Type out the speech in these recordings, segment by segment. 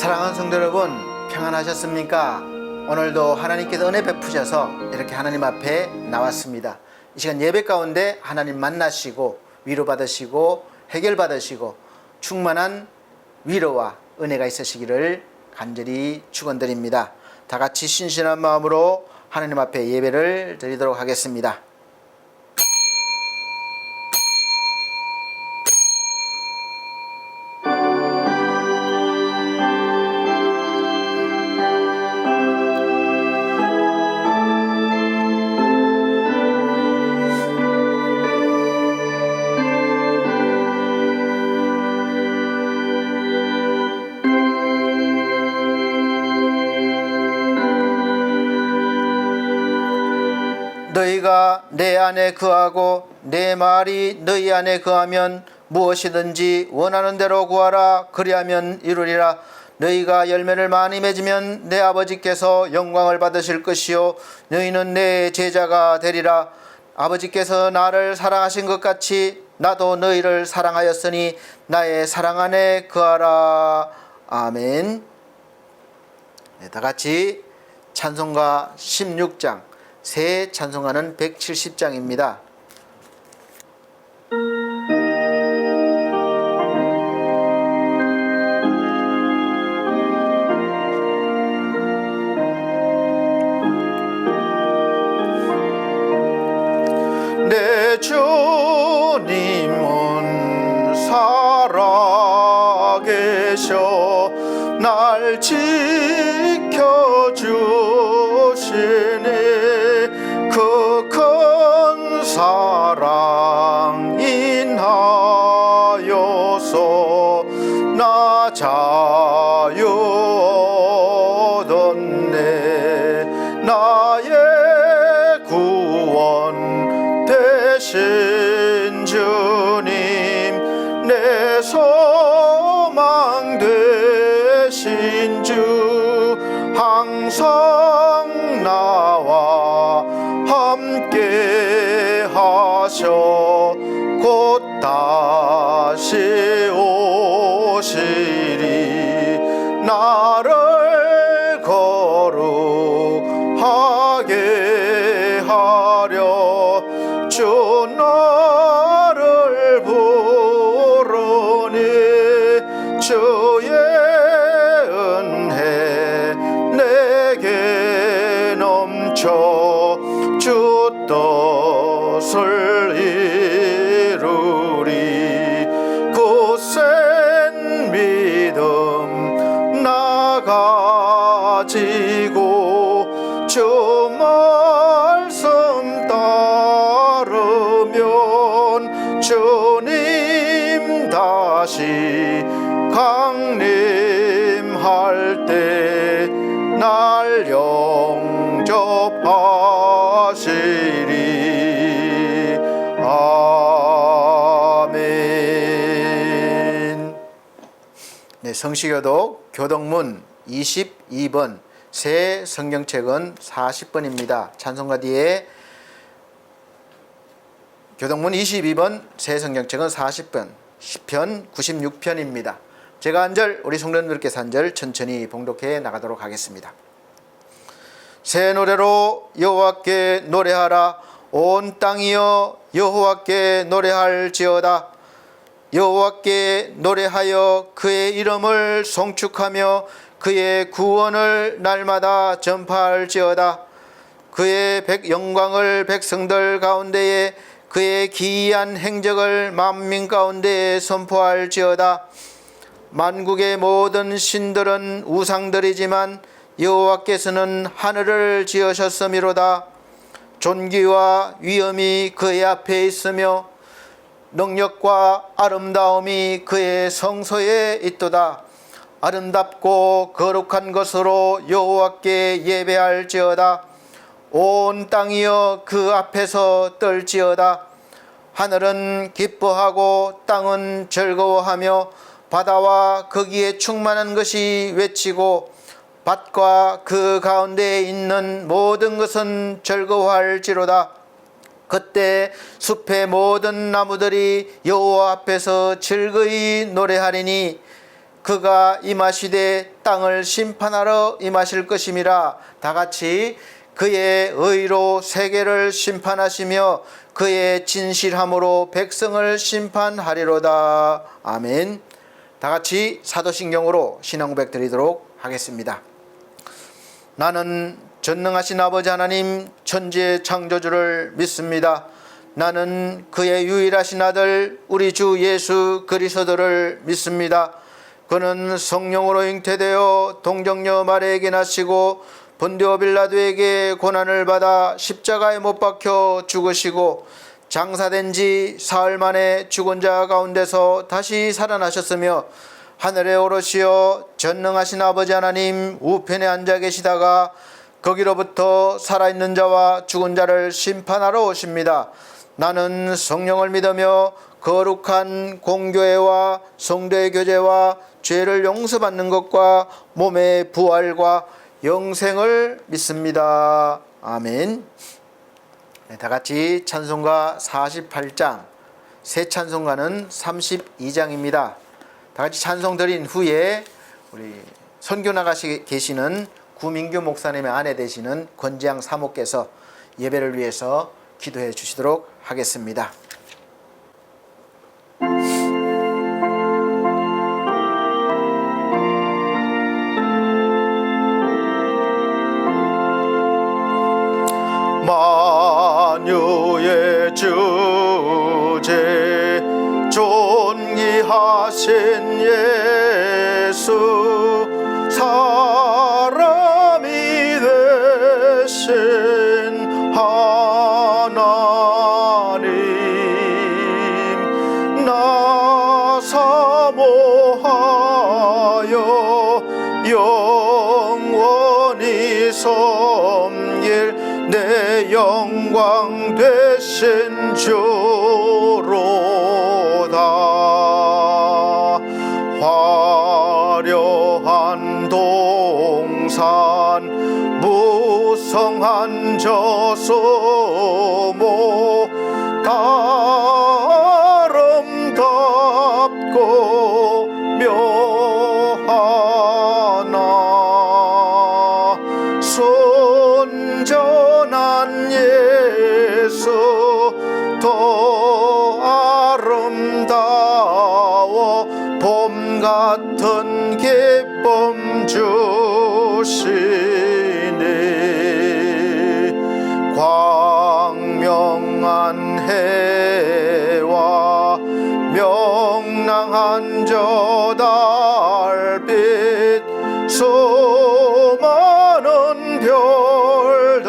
사랑하는 성도 여러분, 평안하셨습니까? 오늘도 하나님께서 은혜 베푸셔서 이렇게 하나님 앞에 나왔습니다. 이 시간 예배 가운데 하나님 만나시고 위로받으시고 해결받으시고 충만한 위로와 은혜가 있으시기를 간절히 축원드립니다. 다 같이 신실한 마음으로 하나님 앞에 예배를 드리도록 하겠습니다. 너희가 내 안에 거하고 내 말이 너희 안에 거하면 무엇이든지 원하는 대로 구하라. 그리하면 이루리라. 너희가 열매를 많이 맺으면 내 아버지께서 영광을 받으실 것이요 너희는 내 제자가 되리라. 아버지께서 나를 사랑하신 것 같이 나도 너희를 사랑하였으니 나의 사랑 안에 거하라. 아멘. 네, 다 같이 찬송가 16장 새 찬송가는 170장입니다. 내 주님은 살아계셔 날 지켜주시니 그 큰 사랑 인하여서 나 자유 얻었네. 나의 구원 되신 주님 내 소망 되신 주 항상 나와 함께 하셔 곧 다시 오시리. 나를 거룩하게 하려 주 나를 부르니 주의 은혜 내게 넘쳐 주 뜻을 이루리. 굳센 믿음 나 가지고 주 말씀 따르면 주님 다시 강림할 때 날 영접하시리. 아멘. 네, 성시교독 교동문 22번 새 성경책은 40번입니다. 찬송가 뒤에 교동문 22번 새 성경책은 40번 시편 96편입니다. 제가 한 절 우리 성도님들께서 한 절 천천히 봉독해 나가도록 하겠습니다. 새 노래로 여호와께 노래하라. 온 땅이여 여호와께 노래할지어다. 여호와께 노래하여 그의 이름을 송축하며 그의 구원을 날마다 전파할지어다. 그의 영광을 백성들 가운데에 그의 기이한 행적을 만민 가운데에 선포할지어다. 만국의 모든 신들은 우상들이지만 여호와께서는 하늘을 지으셨음이로다. 존귀와 위엄이 그의 앞에 있으며 능력과 아름다움이 그의 성소에 있도다. 아름답고 거룩한 것으로 여호와께 예배할지어다. 온 땅이여 그 앞에서 떨지어다. 하늘은 기뻐하고 땅은 즐거워하며 바다와 거기에 충만한 것이 외치고 밭과 그 가운데에 있는 모든 것은 즐거워할지로다. 그때 숲의 모든 나무들이 여호와 앞에서 즐거이 노래하리니 그가 임하시되 땅을 심판하러 임하실 것임이라. 다 같이 그의 의로 세계를 심판하시며 그의 진실함으로 백성을 심판하리로다. 아멘. 다 같이 사도신경으로 신앙 고백 드리도록 하겠습니다. 나는 전능하신 아버지 하나님 천지의 창조주를 믿습니다. 나는 그의 유일하신 아들 우리 주 예수 그리스도를 믿습니다. 그는 성령으로 잉태되어 동정녀 마리아에게 나시고 본디오 빌라도에게 고난을 받아 십자가에 못 박혀 죽으시고 장사된 지 사흘 만에 죽은 자 가운데서 다시 살아나셨으며 하늘에 오르시어 전능하신 아버지 하나님 우편에 앉아 계시다가 거기로부터 살아있는 자와 죽은 자를 심판하러 오십니다. 나는 성령을 믿으며 거룩한 공교회와 성도의 교제와 죄를 용서받는 것과 몸의 부활과 영생을 믿습니다. 아멘. 네, 다 같이 찬송가 48장, 새 찬송가는 32장입니다. 다 같이 찬송 드린 후에 우리 선교 나가시 계시는 구민규 목사님의 아내 되시는 권지양 사모께서 예배를 위해서 기도해 주시도록 하겠습니다. 만유의 주제 존귀하신 예수 사람이 되신 하나님 나 사모하여 영원히 섬길 내 영광 되신 주로다. 화려한 동산 무성한 저소모 아름답고 묘하나 순전한 예수 더 아름다워 봄 같은 기쁨 주시니 광명한 해와 명랑한 저 달빛 수많은 별들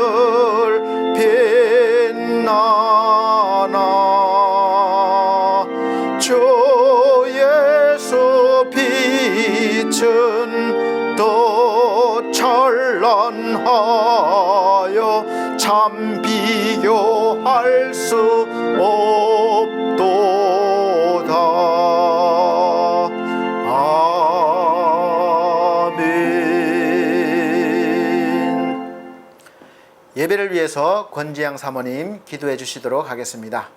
빛나나 주 예수 빛은 더 찬란하여 참 비교할 수 없도다. 아멘. 예배를 위해서 권지양 사모님 기도해 주시도록 하겠습니다.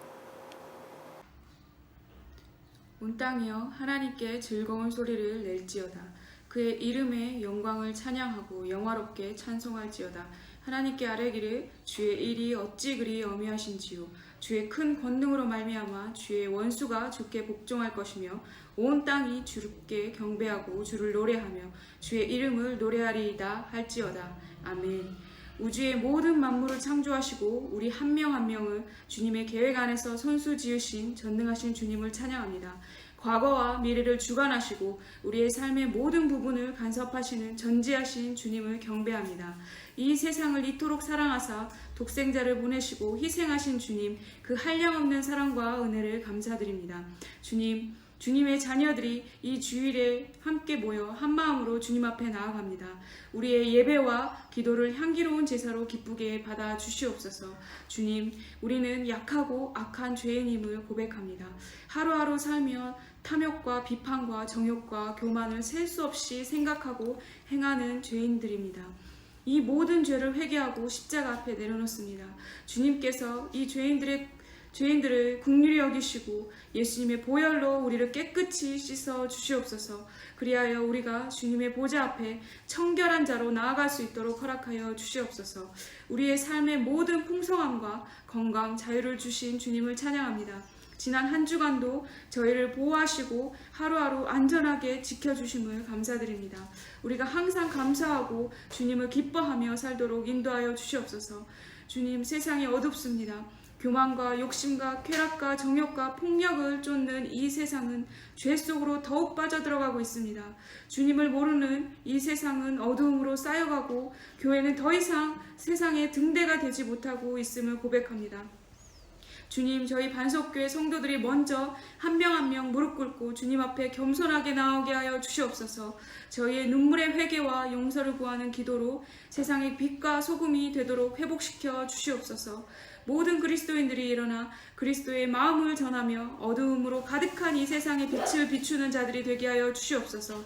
온 땅이여 하나님께 즐거운 소리를 낼지어다. 그의 이름의 영광을 찬양하고 영화롭게 찬송할지어다. 하나님께 아뢰기를 주의 일이 어찌 그리 어미하신지요. 주의 큰 권능으로 말미암아 주의 원수가 주께 복종할 것이며 온 땅이 주께 경배하고 주를 노래하며 주의 이름을 노래하리이다 할지어다. 아멘. 우주의 모든 만물을 창조하시고 우리 한 명 한 명을 주님의 계획 안에서 손수 지으신 전능하신 주님을 찬양합니다. 과거와 미래를 주관하시고 우리의 삶의 모든 부분을 간섭하시는 전지하신 주님을 경배합니다. 이 세상을 이토록 사랑하사 독생자를 보내시고 희생하신 주님, 그 한량없는 사랑과 은혜를 감사드립니다. 주님의 자녀들이 이 주일에 함께 모여 한마음으로 주님 앞에 나아갑니다. 우리의 예배와 기도를 향기로운 제사로 기쁘게 받아 주시옵소서. 주님, 우리는 약하고 악한 죄인임을 고백합니다. 하루하루 살면 탐욕과 비판과 정욕과 교만을 셀 수 없이 생각하고 행하는 죄인들입니다. 이 모든 죄를 회개하고 십자가 앞에 내려놓습니다. 주님께서 이 죄인들의 죄인들을 긍휼히 여기시고 예수님의 보혈로 우리를 깨끗이 씻어 주시옵소서. 그리하여 우리가 주님의 보좌 앞에 청결한 자로 나아갈 수 있도록 허락하여 주시옵소서. 우리의 삶의 모든 풍성함과 건강, 자유를 주신 주님을 찬양합니다. 지난 한 주간도 저희를 보호하시고 하루하루 안전하게 지켜주심을 감사드립니다. 우리가 항상 감사하고 주님을 기뻐하며 살도록 인도하여 주시옵소서. 주님, 세상이 어둡습니다. 교만과 욕심과 쾌락과 정욕과 폭력을 쫓는 이 세상은 죄 속으로 더욱 빠져들어가고 있습니다. 주님을 모르는 이 세상은 어두움으로 쌓여가고 교회는 더 이상 세상의 등대가 되지 못하고 있음을 고백합니다. 주님, 저희 반석교회 성도들이 먼저 한 명 한 명 무릎 꿇고 주님 앞에 겸손하게 나오게 하여 주시옵소서. 저희의 눈물의 회개와 용서를 구하는 기도로 세상의 빛과 소금이 되도록 회복시켜 주시옵소서. 모든 그리스도인들이 일어나 그리스도의 마음을 전하며 어두움으로 가득한 이 세상의 빛을 비추는 자들이 되게 하여 주시옵소서.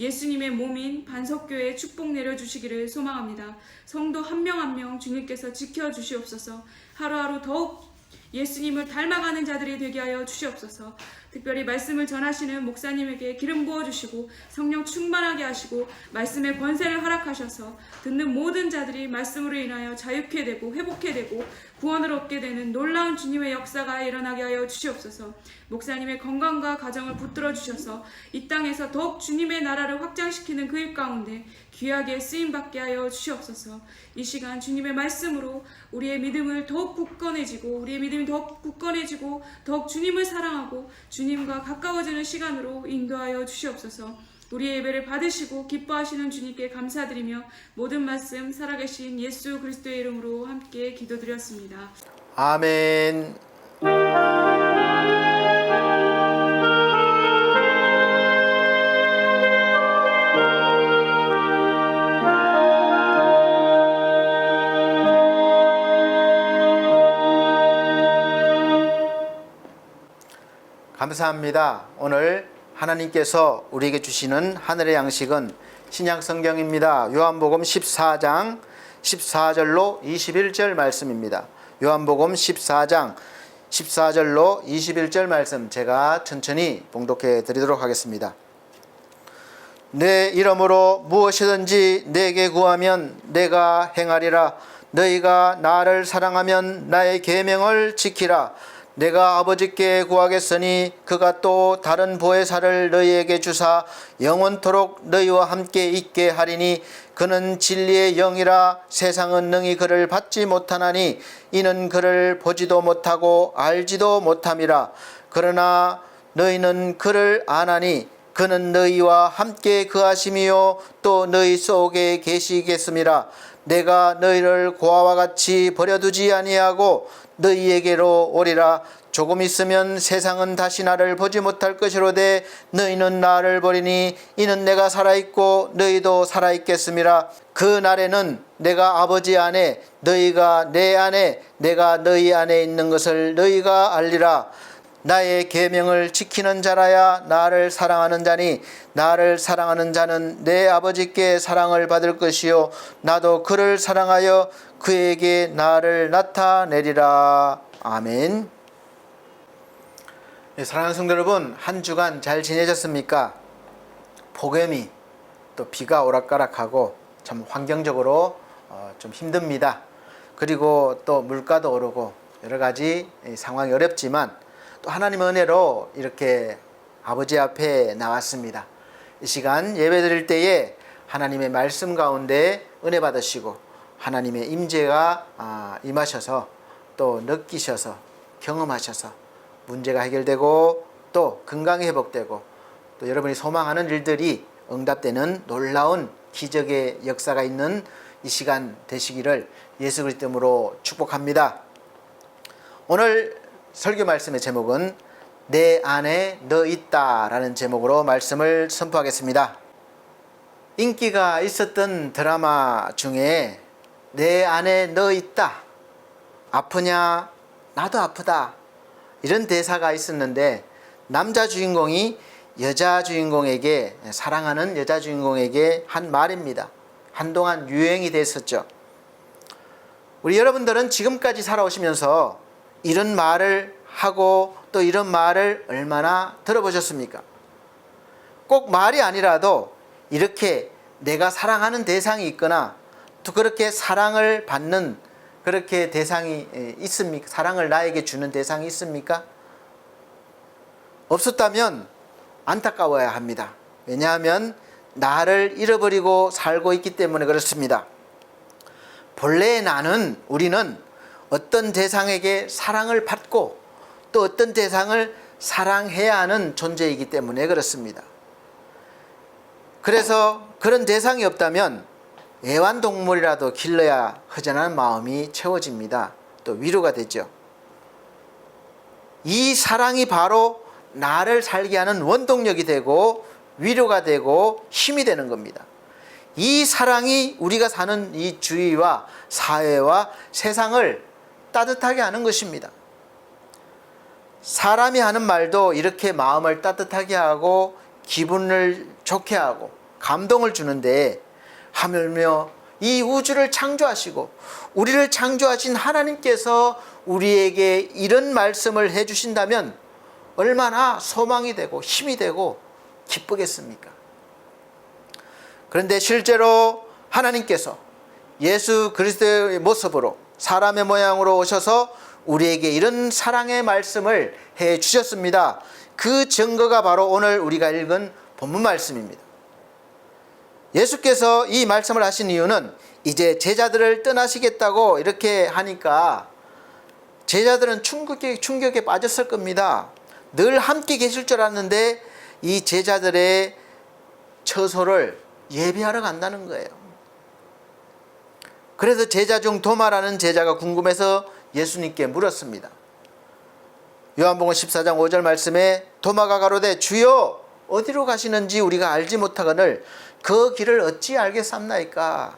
예수님의 몸인 반석교회에 축복 내려주시기를 소망합니다. 성도 한 명 한 명 주님께서 지켜주시옵소서. 하루하루 더욱 예수님을 닮아가는 자들이 되게 하여 주시옵소서. 특별히 말씀을 전하시는 목사님에게 기름 부어주시고 성령 충만하게 하시고 말씀의 권세를 허락하셔서 듣는 모든 자들이 말씀으로 인하여 자유케 되고 회복케 되고 구원을 얻게 되는 놀라운 주님의 역사가 일어나게 하여 주시옵소서. 목사님의 건강과 가정을 붙들어 주셔서 이 땅에서 더욱 주님의 나라를 확장시키는 그 일 가운데 귀하게 쓰임받게 하여 주시옵소서. 이 시간 주님의 말씀으로 우리의 믿음을 더욱 굳건해지고 우리의 믿음이 더욱 굳건해지고 더욱 주님을 사랑하고 주님과 가까워지는 시간으로 인도하여 주시옵소서. 우리의 예배를 받으시고 기뻐하시는 주님께 감사드리며 모든 말씀 살아계신 예수 그리스도의 이름으로 함께 기도드렸습니다. 아멘. 감사합니다. 오늘 하나님께서 우리에게 주시는 하늘의 양식은 신약 성경입니다. 요한복음 14장 14절로 21절 말씀입니다. 요한복음 14장 14절로 21절 말씀 제가 천천히 봉독해 드리도록 하겠습니다. 내 이름으로 무엇이든지 내게 구하면 내가 행하리라. 너희가 나를 사랑하면 나의 계명을 지키라. 내가 아버지께 구하겠으니 그가 또 다른 보혜사를 너희에게 주사 영원토록 너희와 함께 있게 하리니 그는 진리의 영이라. 세상은 능히 그를 받지 못하나니 이는 그를 보지도 못하고 알지도 못함이라. 그러나 너희는 그를 아나니 그는 너희와 함께 거하심이요 또 너희 속에 계시겠음이라. 내가 너희를 고아와 같이 버려두지 아니하고 너희에게로 오리라. 조금 있으면 세상은 다시 나를 보지 못할 것이로되 너희는 나를 보리니 이는 내가 살아있고 너희도 살아있겠음이라. 그 날에는 내가 아버지 안에 너희가 내 안에 내가 너희 안에 있는 것을 너희가 알리라. 나의 계명을 지키는 자라야 나를 사랑하는 자니 나를 사랑하는 자는 내 아버지께 사랑을 받을 것이요 나도 그를 사랑하여 그에게 나를 나타내리라. 아멘. 사랑하는 성도 여러분, 한 주간 잘 지내셨습니까? 폭염이 또 비가 오락가락하고 참 환경적으로 좀 힘듭니다. 그리고 또 물가도 오르고 여러 가지 상황이 어렵지만 또 하나님의 은혜로 이렇게 아버지 앞에 나왔습니다. 이 시간 예배 드릴 때에 하나님의 말씀 가운데 은혜 받으시고 하나님의 임재가 임하셔서 또 느끼셔서 경험하셔서 문제가 해결되고 또 건강이 회복되고 또 여러분이 소망하는 일들이 응답되는 놀라운 기적의 역사가 있는 이 시간 되시기를 예수 그리스도 이름으로 축복합니다. 오늘 설교 말씀의 제목은 내 안에 너 있다 라는 제목으로 말씀을 선포하겠습니다. 인기가 있었던 드라마 중에 내 안에 너 있다, 아프냐 나도 아프다 이런 대사가 있었는데 남자 주인공이 여자 주인공에게 사랑하는 여자 주인공에게 한 말입니다. 한동안 유행이 됐었죠. 우리 여러분들은 지금까지 살아오시면서 이런 말을 하고 또 이런 말을 얼마나 들어보셨습니까? 꼭 말이 아니라도 이렇게 내가 사랑하는 대상이 있거나 또 그렇게 사랑을 받는 그렇게 대상이 있습니까? 사랑을 나에게 주는 대상이 있습니까? 없었다면 안타까워야 합니다. 왜냐하면 나를 잃어버리고 살고 있기 때문에 그렇습니다. 본래 우리는 어떤 대상에게 사랑을 받고 또 어떤 대상을 사랑해야 하는 존재이기 때문에 그렇습니다. 그래서 그런 대상이 없다면 애완동물이라도 길러야 허전한 마음이 채워집니다. 또 위로가 되죠. 이 사랑이 바로 나를 살게 하는 원동력이 되고 위로가 되고 힘이 되는 겁니다. 이 사랑이 우리가 사는 이 주위와 사회와 세상을 따뜻하게 하는 것입니다. 사람이 하는 말도 이렇게 마음을 따뜻하게 하고 기분을 좋게 하고 감동을 주는데 하물며 이 우주를 창조하시고 우리를 창조하신 하나님께서 우리에게 이런 말씀을 해주신다면 얼마나 소망이 되고 힘이 되고 기쁘겠습니까? 그런데 실제로 하나님께서 예수 그리스도의 모습으로 사람의 모양으로 오셔서 우리에게 이런 사랑의 말씀을 해 주셨습니다. 그 증거가 바로 오늘 우리가 읽은 본문 말씀입니다. 예수께서 이 말씀을 하신 이유는 이제 제자들을 떠나시겠다고 이렇게 하니까 제자들은 충격에 빠졌을 겁니다. 늘 함께 계실 줄 알았는데 이 제자들의 처소를 예비하러 간다는 거예요. 그래서 제자 중 도마라는 제자가 궁금해서 예수님께 물었습니다. 요한복음 14장 5절 말씀에 도마가 가로되 주여 어디로 가시는지 우리가 알지 못하거늘 그 길을 어찌 알겠삼나이까.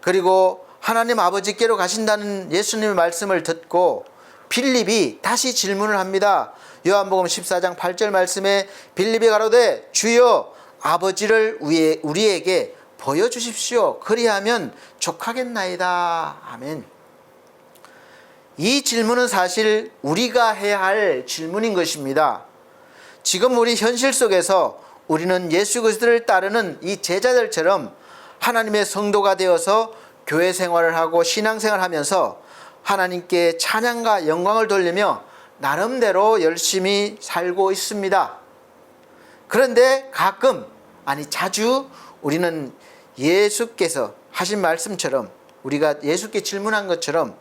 그리고 하나님 아버지께로 가신다는 예수님의 말씀을 듣고 빌립이 다시 질문을 합니다. 요한복음 14장 8절 말씀에 빌립이 가로되 주여 아버지를 우리에게 보여주십시오. 그리하면 족하겠나이다. 아멘. 이 질문은 사실 우리가 해야 할 질문인 것입니다. 지금 우리 현실 속에서 우리는 예수 그리스도를 따르는 이 제자들처럼 하나님의 성도가 되어서 교회 생활을 하고 신앙생활을 하면서 하나님께 찬양과 영광을 돌리며 나름대로 열심히 살고 있습니다. 그런데 가끔, 아니 자주 우리는 예수께서 하신 말씀처럼 우리가 예수께 질문한 것처럼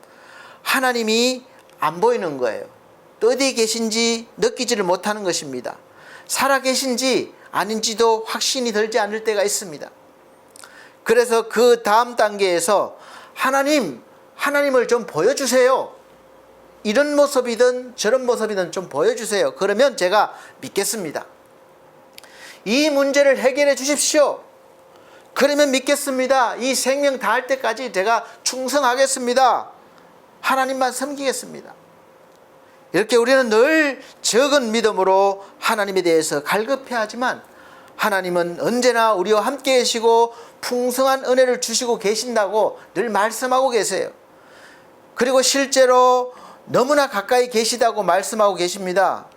하나님이 안 보이는 거예요. 또 어디에 계신지 느끼지를 못하는 것입니다. 살아계신지 아닌지도 확신이 들지 않을 때가 있습니다. 그래서 그 다음 단계에서 하나님을 좀 보여주세요. 이런 모습이든 저런 모습이든 좀 보여주세요. 그러면 제가 믿겠습니다. 이 문제를 해결해 주십시오. 그러면 믿겠습니다. 이 생명 다할 때까지 제가 충성하겠습니다. 하나님만 섬기겠습니다. 이렇게 우리는 늘 적은 믿음으로 하나님에 대해서 갈급해하지만 하나님은 언제나 우리와 함께 계시고 풍성한 은혜를 주시고 계신다고 늘 말씀하고 계세요. 그리고 실제로 너무나 가까이 계시다고 말씀하고 계십니다.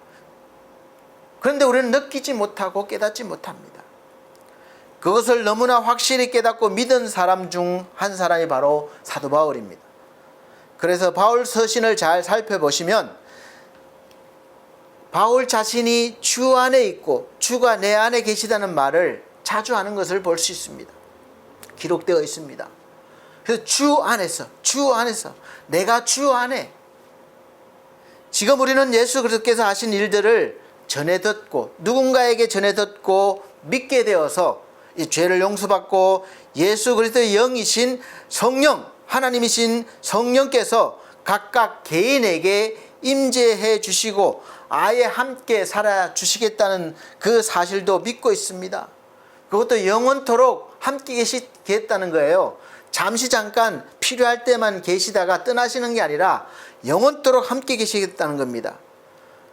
그런데 우리는 느끼지 못하고 깨닫지 못합니다. 그것을 너무나 확실히 깨닫고 믿은 사람 중 한 사람이 바로 사도 바울입니다. 그래서 바울 서신을 잘 살펴보시면 바울 자신이 주 안에 있고 주가 내 안에 계시다는 말을 자주 하는 것을 볼 수 있습니다. 기록되어 있습니다. 그래서 주 안에서 내가 주 안에. 지금 우리는 예수 그리스도께서 하신 일들을 전해 듣고 누군가에게 전해 듣고 믿게 되어서 이 죄를 용서받고 예수 그리스도의 영이신 성령, 하나님이신 성령께서 각각 개인에게 임재해 주시고 아예 함께 살아 주시겠다는 그 사실도 믿고 있습니다. 그것도 영원토록 함께 계시겠다는 거예요. 잠시 잠깐 필요할 때만 계시다가 떠나시는 게 아니라 영원토록 함께 계시겠다는 겁니다.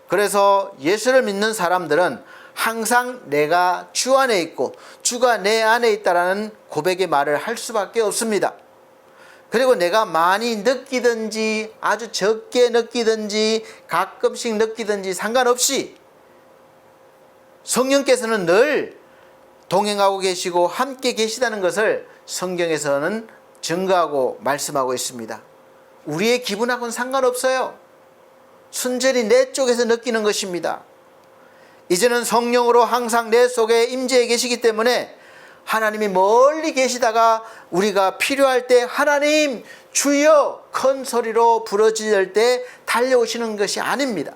그래서 예수를 믿는 사람들은 항상 내가 주 안에 있고 주가 내 안에 있다라는 고백의 말을 할 수밖에 없습니다. 그리고 내가 많이 느끼든지 아주 적게 느끼든지 가끔씩 느끼든지 상관없이 성령께서는 늘 동행하고 계시고 함께 계시다는 것을 성경에서는 증거하고 말씀하고 있습니다. 우리의 기분하고는 상관없어요. 순전히 내 쪽에서 느끼는 것입니다. 이제는 성령으로 항상 내 속에 임재해 계시기 때문에 하나님이 멀리 계시다가 우리가 필요할 때 하나님 주여 큰 소리로 부르짖을 때 달려오시는 것이 아닙니다.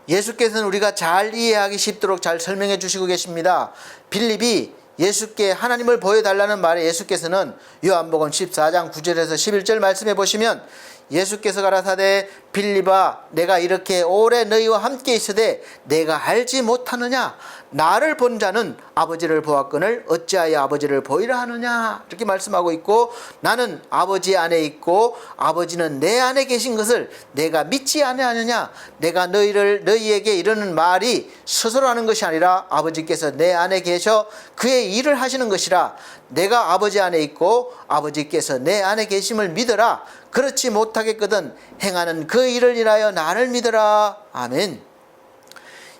예수께서는 우리가 잘 이해하기 쉽도록 잘 설명해 주시고 계십니다. 빌립이 예수께 하나님을 보여달라는 말에 예수께서는 요한복음 14장 9절에서 11절 말씀해 보시면 예수께서 가라사대 빌립아 내가 이렇게 오래 너희와 함께 있으되 내가 알지 못하느냐 나를 본 자는 아버지를 보았거늘 어찌하여 아버지를 보이라 하느냐 이렇게 말씀하고 있고 나는 아버지 안에 있고 아버지는 내 안에 계신 것을 내가 믿지 아니하느냐 내가 너희에게 이르는 말이 스스로 하는 것이 아니라 아버지께서 내 안에 계셔 그의 일을 하시는 것이라 내가 아버지 안에 있고 아버지께서 내 안에 계심을 믿어라 그렇지 못하겠거든 행하는 그 일을 인하여 나를 믿어라. 아멘.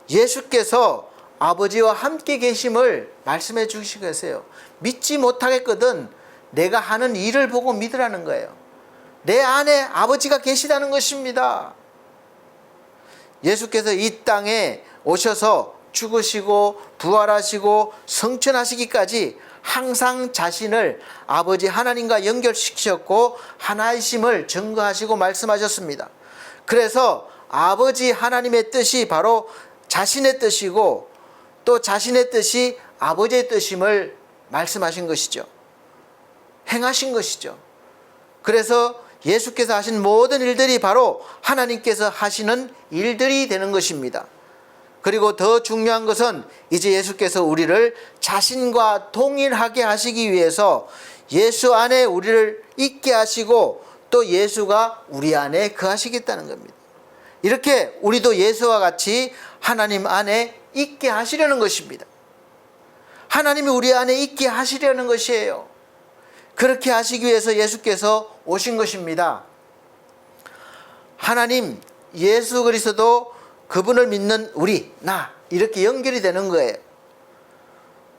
예수께서 아버지와 함께 계심을 말씀해 주시고 계세요. 믿지 못하겠거든 내가 하는 일을 보고 믿으라는 거예요. 내 안에 아버지가 계시다는 것입니다. 예수께서 이 땅에 오셔서 죽으시고 부활하시고 성천하시기까지 항상 자신을 아버지 하나님과 연결시키셨고 하나이심을 증거하시고 말씀하셨습니다. 그래서 아버지 하나님의 뜻이 바로 자신의 뜻이고 또 자신의 뜻이 아버지의 뜻임을 말씀하신 것이죠. 행하신 것이죠. 그래서 예수께서 하신 모든 일들이 바로 하나님께서 하시는 일들이 되는 것입니다. 그리고 더 중요한 것은 이제 예수께서 우리를 자신과 동일하게 하시기 위해서 예수 안에 우리를 있게 하시고 또 예수가 우리 안에 거하시겠다는 겁니다. 이렇게 우리도 예수와 같이 하나님 안에 있게 하시려는 것입니다. 하나님이 우리 안에 있게 하시려는 것이에요. 그렇게 하시기 위해서 예수께서 오신 것입니다. 하나님 예수 그리스도 그분을 믿는 우리, 나 이렇게 연결이 되는 거예요.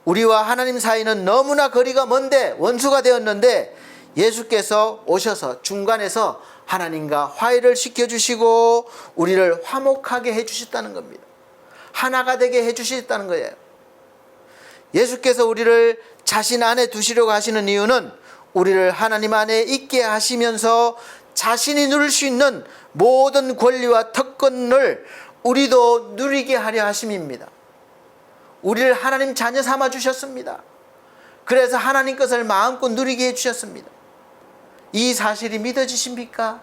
우리와 하나님 사이는 너무나 거리가 먼데 원수가 되었는데 예수께서 오셔서 중간에서 하나님과 화해를 시켜주시고 우리를 화목하게 해주셨다는 겁니다. 하나가 되게 해주셨다는 거예요. 예수께서 우리를 자신 안에 두시려고 하시는 이유는 우리를 하나님 안에 있게 하시면서 자신이 누릴 수 있는 모든 권리와 특권을 우리도 누리게 하려 하심입니다. 우리를 하나님 자녀 삼아 주셨습니다. 그래서 하나님 것을 마음껏 누리게 해주셨습니다. 이 사실이 믿어지십니까?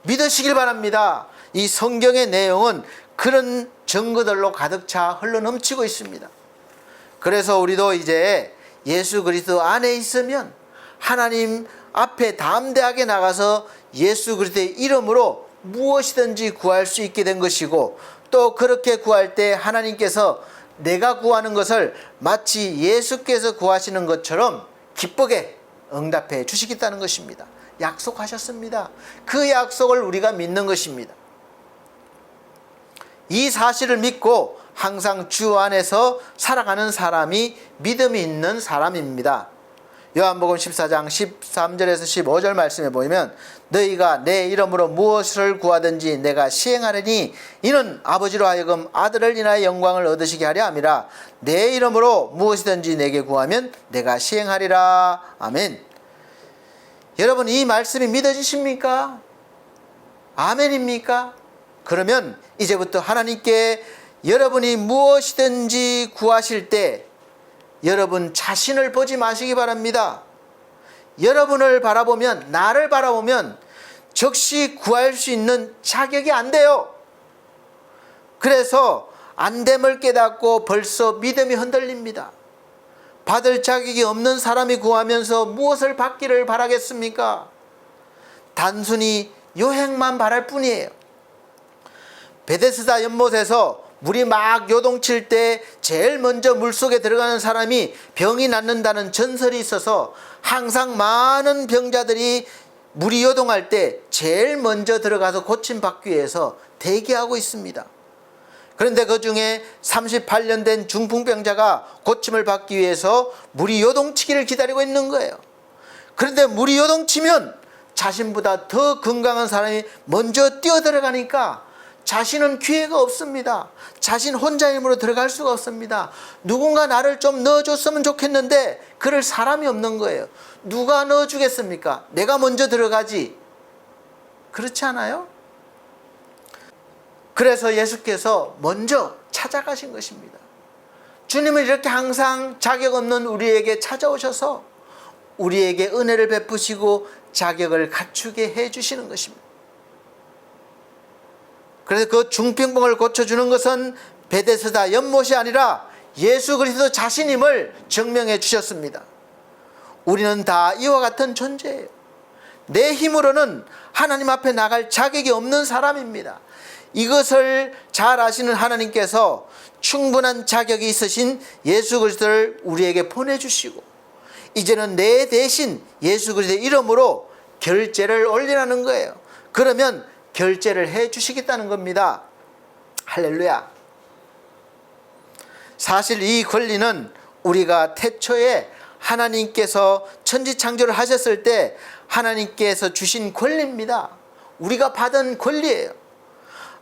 믿으시길 바랍니다. 이 성경의 내용은 그런 증거들로 가득 차 흘러넘치고 있습니다. 그래서 우리도 이제 예수 그리스도 안에 있으면 하나님 앞에 담대하게 나가서 예수 그리스도의 이름으로 무엇이든지 구할 수 있게 된 것이고 또 그렇게 구할 때 하나님께서 내가 구하는 것을 마치 예수께서 구하시는 것처럼 기쁘게 응답해 주시겠다는 것입니다. 약속하셨습니다. 그 약속을 우리가 믿는 것입니다. 이 사실을 믿고 항상 주 안에서 살아가는 사람이 믿음이 있는 사람입니다. 요한복음 14장 13절에서 15절 말씀에 보면 너희가 내 이름으로 무엇을 구하든지 내가 시행하리니 이는 아버지로 하여금 아들을 인하여 영광을 얻으시게 하려 함이라. 내 이름으로 무엇이든지 내게 구하면 내가 시행하리라. 아멘. 여러분 이 말씀이 믿어지십니까? 아멘입니까? 그러면 이제부터 하나님께 여러분이 무엇이든지 구하실 때 여러분 자신을 보지 마시기 바랍니다. 여러분을 바라보면 나를 바라보면 즉시 구할 수 있는 자격이 안 돼요. 그래서 안됨을 깨닫고 벌써 믿음이 흔들립니다. 받을 자격이 없는 사람이 구하면서 무엇을 받기를 바라겠습니까? 단순히 요행만 바랄 뿐이에요. 베데스다 연못에서 물이 막 요동칠 때 제일 먼저 물속에 들어가는 사람이 병이 낫는다는 전설이 있어서 항상 많은 병자들이 물이 요동할 때 제일 먼저 들어가서 고침받기 위해서 대기하고 있습니다. 그런데 그 중에 38년 된 중풍병자가 고침을 받기 위해서 물이 요동치기를 기다리고 있는 거예요. 그런데 물이 요동치면 자신보다 더 건강한 사람이 먼저 뛰어들어가니까 자신은 기회가 없습니다. 자신 혼자 힘으로 들어갈 수가 없습니다. 누군가 나를 좀 넣어줬으면 좋겠는데 그럴 사람이 없는 거예요. 누가 넣어주겠습니까? 내가 먼저 들어가지. 그렇지 않아요? 그래서 예수께서 먼저 찾아가신 것입니다. 주님은 이렇게 항상 자격 없는 우리에게 찾아오셔서 우리에게 은혜를 베푸시고 자격을 갖추게 해주시는 것입니다. 그래서 그 중풍병을 고쳐주는 것은 베데스다 연못이 아니라 예수 그리스도 자신임을 증명해 주셨습니다. 우리는 다 이와 같은 존재예요. 내 힘으로는 하나님 앞에 나갈 자격이 없는 사람입니다. 이것을 잘 아시는 하나님께서 충분한 자격이 있으신 예수 그리스도를 우리에게 보내주시고 이제는 내 대신 예수 그리스도의 이름으로 결제를 올리라는 거예요. 그러면 결제를 해 주시겠다는 겁니다. 할렐루야. 사실 이 권리는 우리가 태초에 하나님께서 천지창조를 하셨을 때 하나님께서 주신 권리입니다. 우리가 받은 권리예요.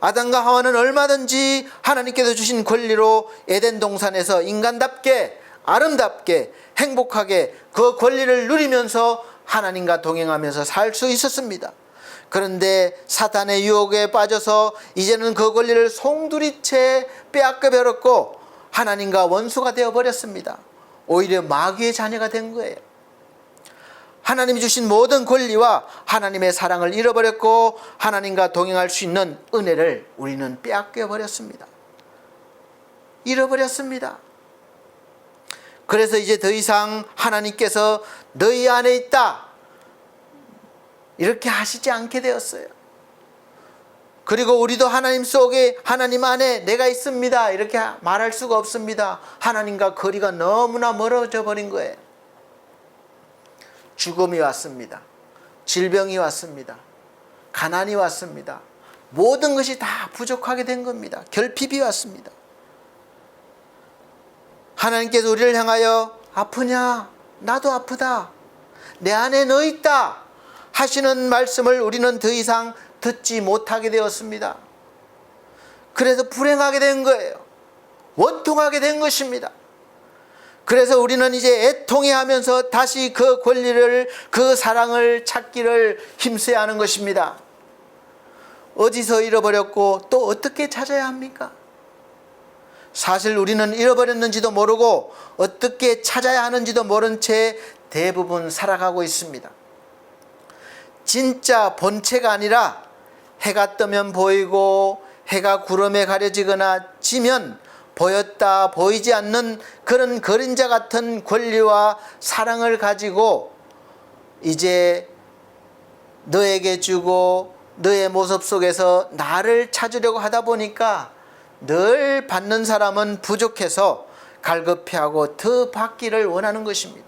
아담과 하와는 얼마든지 하나님께서 주신 권리로 에덴 동산에서 인간답게 아름답게 행복하게 그 권리를 누리면서 하나님과 동행하면서 살 수 있었습니다. 그런데 사탄의 유혹에 빠져서 이제는 그 권리를 송두리째 빼앗겨 버렸고 하나님과 원수가 되어버렸습니다. 오히려 마귀의 자녀가 된 거예요. 하나님이 주신 모든 권리와 하나님의 사랑을 잃어버렸고 하나님과 동행할 수 있는 은혜를 우리는 빼앗겨 버렸습니다. 잃어버렸습니다. 그래서 이제 더 이상 하나님께서 너희 안에 있다 이렇게 하시지 않게 되었어요. 그리고 우리도 하나님 속에 하나님 안에 내가 있습니다 이렇게 말할 수가 없습니다. 하나님과 거리가 너무나 멀어져 버린 거예요. 죽음이 왔습니다. 질병이 왔습니다. 가난이 왔습니다. 모든 것이 다 부족하게 된 겁니다. 결핍이 왔습니다. 하나님께서 우리를 향하여 아프냐? 나도 아프다. 내 안에 너 있다 하시는 말씀을 우리는 더 이상 듣지 못하게 되었습니다. 그래서 불행하게 된 거예요. 원통하게 된 것입니다. 그래서 우리는 이제 애통해하면서 다시 그 권리를 그 사랑을 찾기를 힘써야 하는 것입니다. 어디서 잃어버렸고 또 어떻게 찾아야 합니까? 사실 우리는 잃어버렸는지도 모르고 어떻게 찾아야 하는지도 모른 채 대부분 살아가고 있습니다. 진짜 본체가 아니라 해가 뜨면 보이고 해가 구름에 가려지거나 지면 보였다 보이지 않는 그런 그림자 같은 권리와 사랑을 가지고 이제 너에게 주고 너의 모습 속에서 나를 찾으려고 하다 보니까 늘 받는 사람은 부족해서 갈급해하고 더 받기를 원하는 것입니다.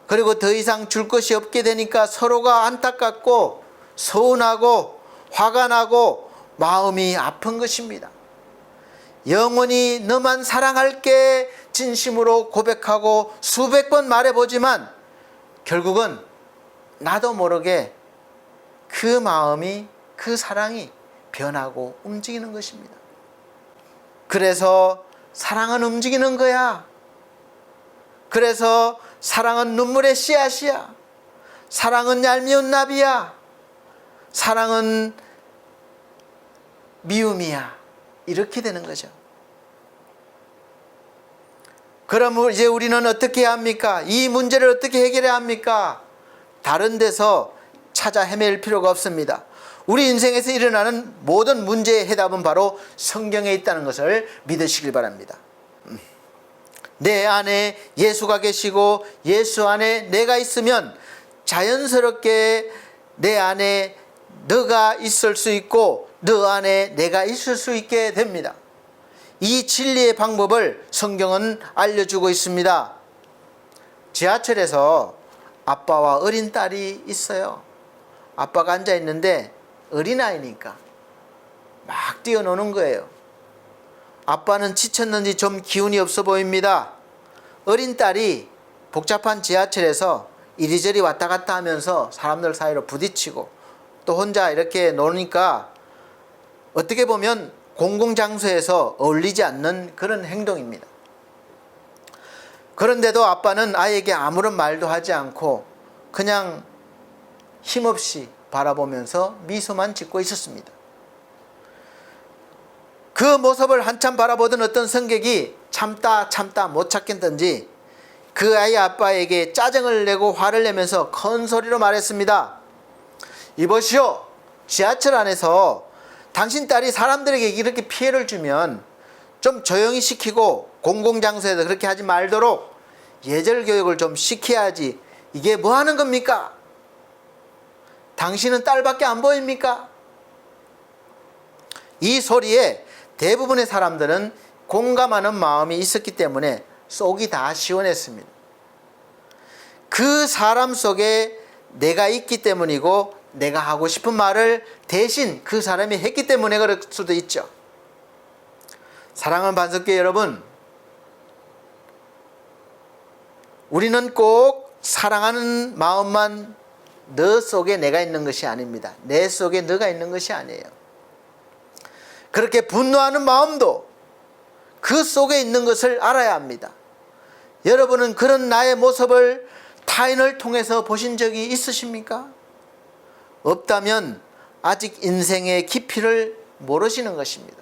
그리고 더 이상 줄 것이 없게 되니까 서로가 안타깝고 서운하고 화가 나고 마음이 아픈 것입니다. 영원히 너만 사랑할게 진심으로 고백하고 수백 번 말해보지만 결국은 나도 모르게 그 마음이 그 사랑이 변하고 움직이는 것입니다. 그래서 사랑은 움직이는 거야. 그래서 사랑은 눈물의 씨앗이야. 사랑은 얄미운 나비야. 사랑은 미움이야. 이렇게 되는 거죠. 그럼 이제 우리는 어떻게 해야 합니까? 이 문제를 어떻게 해결해야 합니까? 다른 데서 찾아 헤맬 필요가 없습니다. 우리 인생에서 일어나는 모든 문제의 해답은 바로 성경에 있다는 것을 믿으시길 바랍니다. 내 안에 예수가 계시고 예수 안에 내가 있으면 자연스럽게 내 안에 너가 있을 수 있고 너 안에 내가 있을 수 있게 됩니다. 이 진리의 방법을 성경은 알려주고 있습니다. 지하철에서 아빠와 어린 딸이 있어요. 아빠가 앉아 있는데 어린아이니까 막 뛰어노는 거예요. 아빠는 지쳤는지 좀 기운이 없어 보입니다. 어린 딸이 복잡한 지하철에서 이리저리 왔다 갔다 하면서 사람들 사이로 부딪히고 또 혼자 이렇게 노니까 어떻게 보면 공공장소에서 어울리지 않는 그런 행동입니다. 그런데도 아빠는 아이에게 아무런 말도 하지 않고 그냥 힘없이 바라보면서 미소만 짓고 있었습니다. 그 모습을 한참 바라보던 어떤 승객이 참다 못 참겠던지 그 아이 아빠에게 짜증을 내고 화를 내면서 큰 소리로 말했습니다. 이보시오, 지하철 안에서 당신 딸이 사람들에게 이렇게 피해를 주면 좀 조용히 시키고 공공장소에서 그렇게 하지 말도록 예절 교육을 좀 시켜야지. 이게 뭐 하는 겁니까? 당신은 딸밖에 안 보입니까? 이 소리에 대부분의 사람들은 공감하는 마음이 있었기 때문에 속이 다 시원했습니다. 그 사람 속에 내가 있기 때문이고 내가 하고 싶은 말을 대신 그 사람이 했기 때문에 그럴 수도 있죠. 사랑하는 반석교 여러분, 우리는 꼭 사랑하는 마음만 너 속에 내가 있는 것이 아닙니다. 내 속에 너가 있는 것이 아니에요. 그렇게 분노하는 마음도 그 속에 있는 것을 알아야 합니다. 여러분은 그런 나의 모습을 타인을 통해서 보신 적이 있으십니까? 없다면 아직 인생의 깊이를 모르시는 것입니다.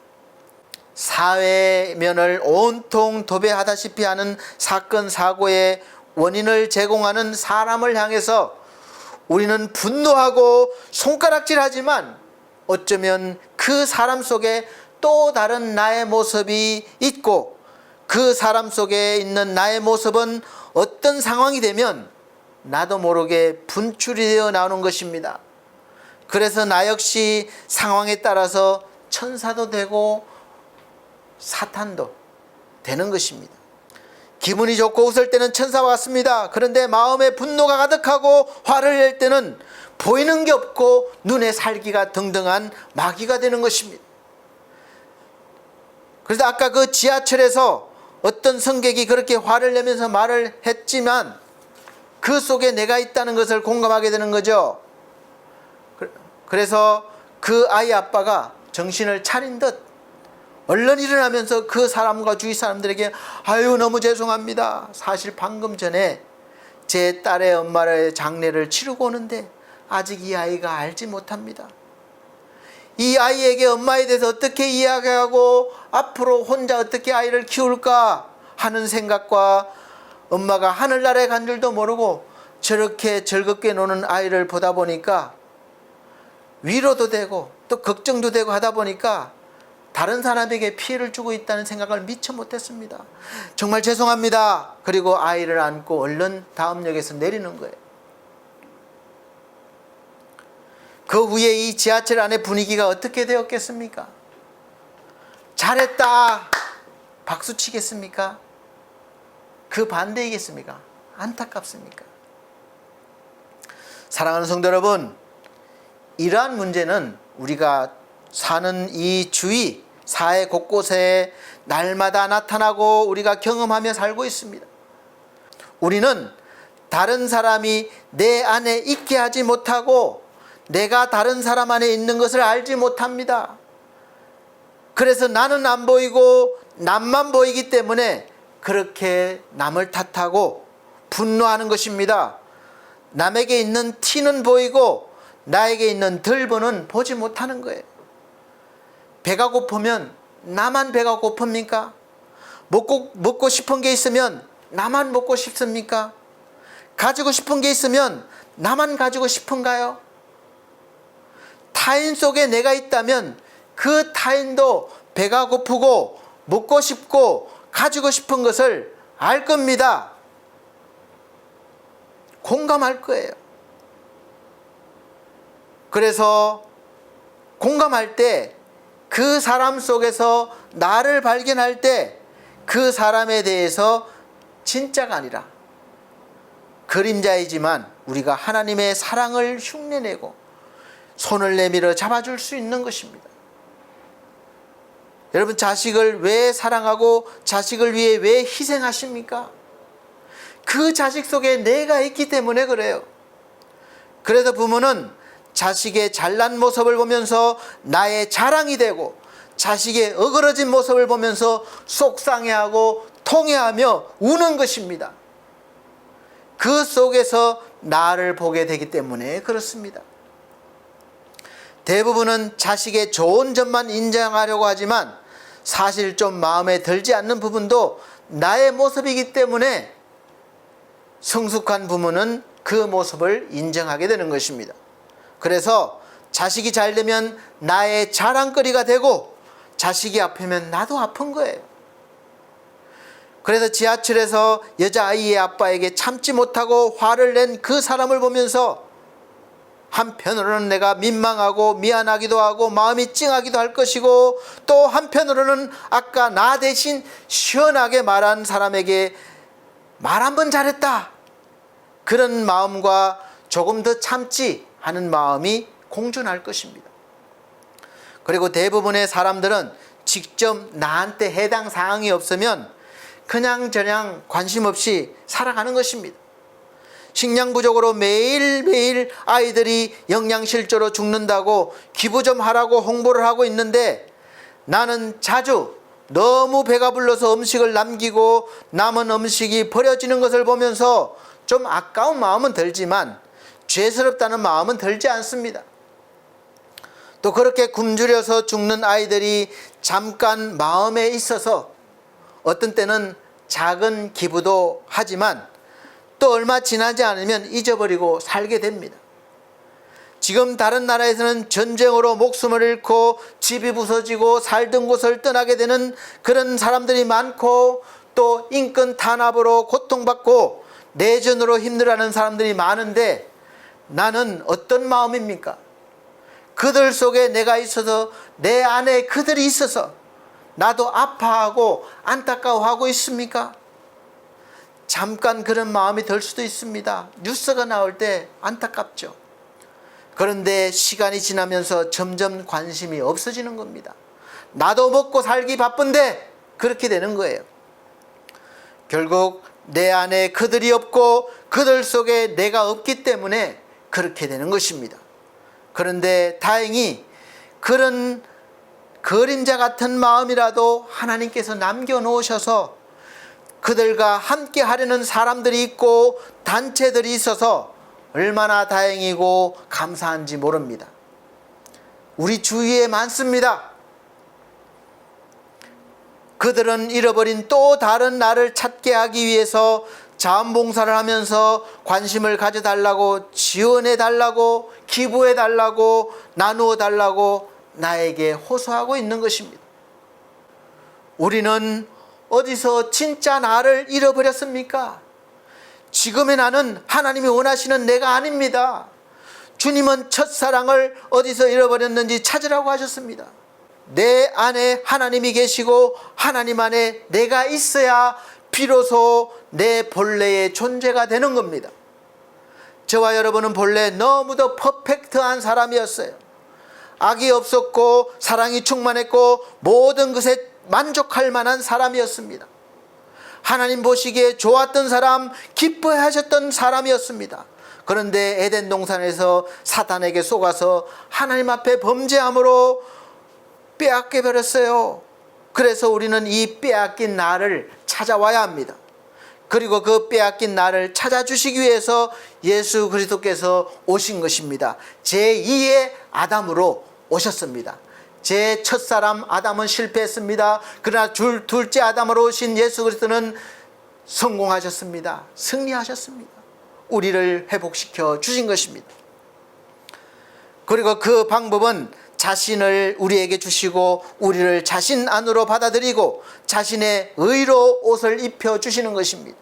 사회면을 온통 도배하다시피 하는 사건 사고의 원인을 제공하는 사람을 향해서 우리는 분노하고 손가락질하지만 어쩌면 그 사람 속에 또 다른 나의 모습이 있고 그 사람 속에 있는 나의 모습은 어떤 상황이 되면 나도 모르게 분출이 되어 나오는 것입니다. 그래서 나 역시 상황에 따라서 천사도 되고 사탄도 되는 것입니다. 기분이 좋고 웃을 때는 천사와 같습니다. 그런데 마음에 분노가 가득하고 화를 낼 때는 보이는 게 없고 눈에 살기가 등등한 마귀가 되는 것입니다. 그래서 아까 그 지하철에서 어떤 승객이 그렇게 화를 내면서 말을 했지만 그 속에 내가 있다는 것을 공감하게 되는 거죠. 그래서 그 아이 아빠가 정신을 차린 듯 얼른 일어나면서 그 사람과 주위 사람들에게 아유 너무 죄송합니다. 사실 방금 전에 제 딸의 엄마의 장례를 치르고 오는데 아직 이 아이가 알지 못합니다. 이 아이에게 엄마에 대해서 어떻게 이야기하고 앞으로 혼자 어떻게 아이를 키울까 하는 생각과 엄마가 하늘나라에 간 줄도 모르고 저렇게 즐겁게 노는 아이를 보다 보니까 위로도 되고 또 걱정도 되고 하다 보니까 다른 사람에게 피해를 주고 있다는 생각을 미처 못했습니다. 정말 죄송합니다. 그리고 아이를 안고 얼른 다음 역에서 내리는 거예요. 그 후에 이 지하철 안의 분위기가 어떻게 되었겠습니까? 잘했다 박수 치겠습니까? 그 반대이겠습니까? 안타깝습니까? 사랑하는 성도 여러분, 이러한 문제는 우리가 사는 이 주위 사회 곳곳에 날마다 나타나고 우리가 경험하며 살고 있습니다. 우리는 다른 사람이 내 안에 있게 하지 못하고 내가 다른 사람 안에 있는 것을 알지 못합니다. 그래서 나는 안 보이고 남만 보이기 때문에 그렇게 남을 탓하고 분노하는 것입니다. 남에게 있는 티는 보이고 나에게 있는 덜보는 보지 못하는 거예요. 배가 고프면 나만 배가 고픕니까? 먹고 싶은 게 있으면 나만 먹고 싶습니까? 가지고 싶은 게 있으면 나만 가지고 싶은가요? 타인 속에 내가 있다면 그 타인도 배가 고프고 먹고 싶고 가지고 싶은 것을 알 겁니다. 공감할 거예요. 그래서 공감할 때, 그 사람 속에서 나를 발견할 때 그 사람에 대해서 진짜가 아니라 그림자이지만 우리가 하나님의 사랑을 흉내내고 손을 내밀어 잡아줄 수 있는 것입니다. 여러분, 자식을 왜 사랑하고 자식을 위해 왜 희생하십니까? 그 자식 속에 내가 있기 때문에 그래요. 그래서 부모는 자식의 잘난 모습을 보면서 나의 자랑이 되고, 자식의 어그러진 모습을 보면서 속상해하고 통회하며 우는 것입니다. 그 속에서 나를 보게 되기 때문에 그렇습니다. 대부분은 자식의 좋은 점만 인정하려고 하지만 사실 좀 마음에 들지 않는 부분도 나의 모습이기 때문에 성숙한 부모는 그 모습을 인정하게 되는 것입니다. 그래서 자식이 잘 되면 나의 자랑거리가 되고, 자식이 아프면 나도 아픈 거예요. 그래서 지하철에서 여자아이의 아빠에게 참지 못하고 화를 낸 그 사람을 보면서 한편으로는 내가 민망하고 미안하기도 하고 마음이 찡하기도 할 것이고, 또 한편으로는 아까 나 대신 시원하게 말한 사람에게 말 한 번 잘했다, 그런 마음과 조금 더 참지 하는 마음이 공존할 것입니다. 그리고 대부분의 사람들은 직접 나한테 해당 사항이 없으면 그냥저냥 관심 없이 살아가는 것입니다. 식량 부족으로 매일매일 아이들이 영양실조로 죽는다고 기부 좀 하라고 홍보를 하고 있는데, 나는 자주 너무 배가 불러서 음식을 남기고 남은 음식이 버려지는 것을 보면서 좀 아까운 마음은 들지만 죄스럽다는 마음은 들지 않습니다. 또 그렇게 굶주려서 죽는 아이들이 잠깐 마음에 있어서 어떤 때는 작은 기부도 하지만 또 얼마 지나지 않으면 잊어버리고 살게 됩니다. 지금 다른 나라에서는 전쟁으로 목숨을 잃고 집이 부서지고 살던 곳을 떠나게 되는 그런 사람들이 많고, 또 인권 탄압으로 고통받고 내전으로 힘들어하는 사람들이 많은데, 나는 어떤 마음입니까? 그들 속에 내가 있어서, 내 안에 그들이 있어서 나도 아파하고 안타까워하고 있습니까? 잠깐 그런 마음이 들 수도 있습니다. 뉴스가 나올 때 안타깝죠. 그런데 시간이 지나면서 점점 관심이 없어지는 겁니다. 나도 먹고 살기 바쁜데 그렇게 되는 거예요. 결국 내 안에 그들이 없고 그들 속에 내가 없기 때문에 그렇게 되는 것입니다. 그런데 다행히 그런 그림자 같은 마음이라도 하나님께서 남겨놓으셔서 그들과 함께 하려는 사람들이 있고 단체들이 있어서 얼마나 다행이고 감사한지 모릅니다. 우리 주위에 많습니다. 그들은 잃어버린 또 다른 나를 찾게 하기 위해서 자원봉사를 하면서 관심을 가져달라고, 지원해달라고, 기부해달라고, 나누어달라고 나에게 호소하고 있는 것입니다. 우리는 어디서 진짜 나를 잃어버렸습니까? 지금의 나는 하나님이 원하시는 내가 아닙니다. 주님은 첫사랑을 어디서 잃어버렸는지 찾으라고 하셨습니다. 내 안에 하나님이 계시고 하나님 안에 내가 있어야 비로소 내 본래의 존재가 되는 겁니다. 저와 여러분은 본래 너무도 퍼펙트한 사람이었어요. 악이 없었고 사랑이 충만했고 모든 것에 만족할 만한 사람이었습니다. 하나님 보시기에 좋았던 사람, 기뻐하셨던 사람이었습니다. 그런데 에덴 동산에서 사탄에게 속아서 하나님 앞에 범죄함으로 빼앗겨 버렸어요. 그래서 우리는 이 빼앗긴 나를 찾아와야 합니다. 그리고 그 빼앗긴 나를 찾아주시기 위해서 예수 그리스도께서 오신 것입니다. 제2의 아담으로 오셨습니다. 제 첫사람 아담은 실패했습니다. 그러나 둘째 아담으로 오신 예수 그리스도는 성공하셨습니다. 승리하셨습니다. 우리를 회복시켜 주신 것입니다. 그리고 그 방법은 자신을 우리에게 주시고 우리를 자신 안으로 받아들이고 자신의 의로 옷을 입혀 주시는 것입니다.